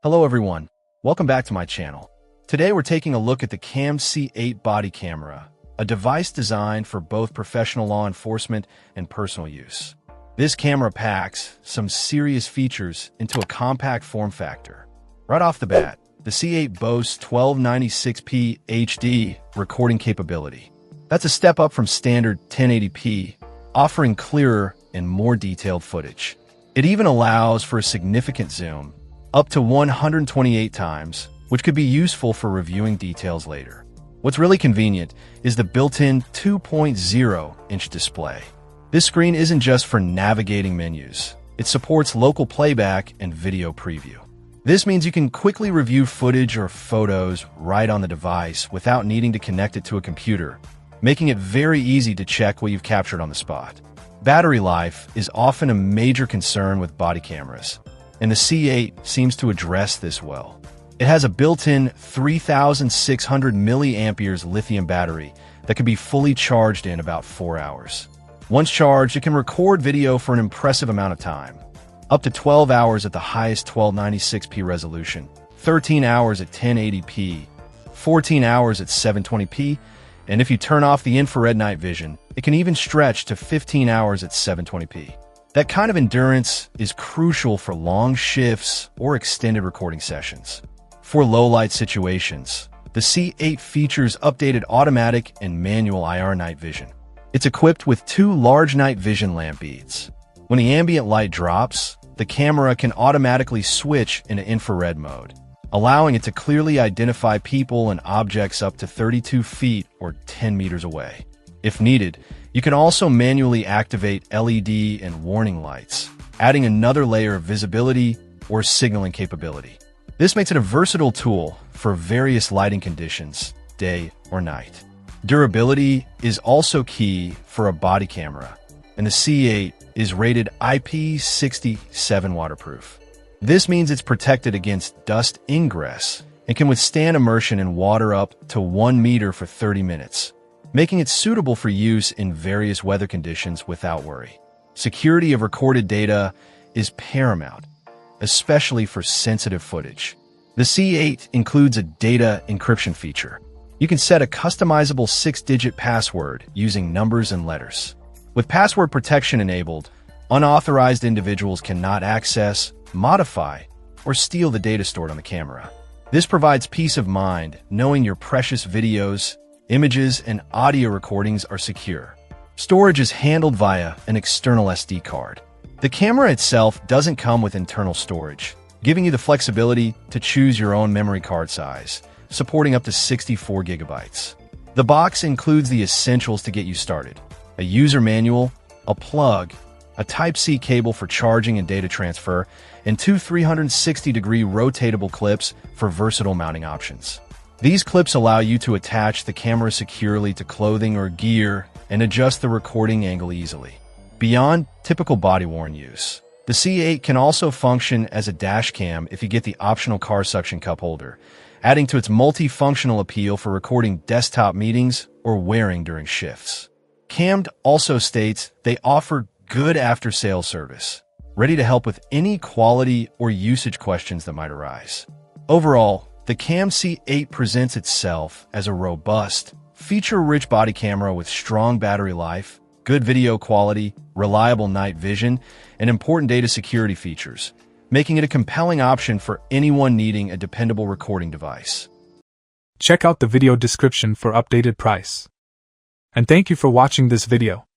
Hello everyone, welcome back to my channel. Today we're taking a look at the CAMMHD body camera, a device designed for both professional law enforcement and personal use. This camera packs some serious features into a compact form factor. Right off the bat, the C8 boasts 1296p HD recording capability. That's a step up from standard 1080p, offering clearer and more detailed footage. It even allows for a significant zoom, up to 128 times, which could be useful for reviewing details later. What's really convenient is the built-in 2.0-inch display. This screen isn't just for navigating menus. It supports local playback and video preview. This means you can quickly review footage or photos right on the device without needing to connect it to a computer, making it very easy to check what you've captured on the spot. Battery life is often a major concern with body cameras, and the C8 seems to address this well. It has a built-in 3,600 milliamperes lithium battery that can be fully charged in about 4 hours. Once charged, it can record video for an impressive amount of time, up to 12 hours at the highest 1296p resolution, 13 hours at 1080p, 14 hours at 720p, and if you turn off the infrared night vision, it can even stretch to 15 hours at 720p. That kind of endurance is crucial for long shifts or extended recording sessions. For low-light situations, the C8 features updated automatic and manual IR night vision. It's equipped with 2 large night vision lamp beads. When the ambient light drops, the camera can automatically switch into infrared mode, allowing it to clearly identify people and objects up to 32 feet or 10 meters away. If needed, you can also manually activate LED and warning lights, adding another layer of visibility or signaling capability. This makes it a versatile tool for various lighting conditions, day or night. Durability is also key for a body camera, and the C8 is rated IP67 waterproof. This means it's protected against dust ingress and can withstand immersion in water up to 1 meter for 30 minutes, making it suitable for use in various weather conditions without worry. Security of recorded data is paramount, especially for sensitive footage. The C8 includes a data encryption feature. You can set a customizable 6-digit password using numbers and letters. With password protection enabled, unauthorized individuals cannot access, modify, or steal the data stored on the camera. This provides peace of mind knowing your precious videos, images, and audio recordings are secure. Storage is handled via an external SD card. The camera itself doesn't come with internal storage, giving you the flexibility to choose your own memory card size, supporting up to 64 gigabytes. The box includes the essentials to get you started: a user manual, a plug, a Type-C cable for charging and data transfer, and 2 360-degree rotatable clips for versatile mounting options. These clips allow you to attach the camera securely to clothing or gear and adjust the recording angle easily. Beyond typical body-worn use, the C8 can also function as a dash cam if you get the optional car suction cup holder, adding to its multifunctional appeal for recording desktop meetings or wearing during shifts. CAMMHD also states they offer good after-sales service, ready to help with any quality or usage questions that might arise. Overall, the CAMMHD presents itself as a robust, feature-rich body camera with strong battery life, good video quality, reliable night vision, and important data security features, making it a compelling option for anyone needing a dependable recording device. Check out the video description for updated price. And thank you for watching this video.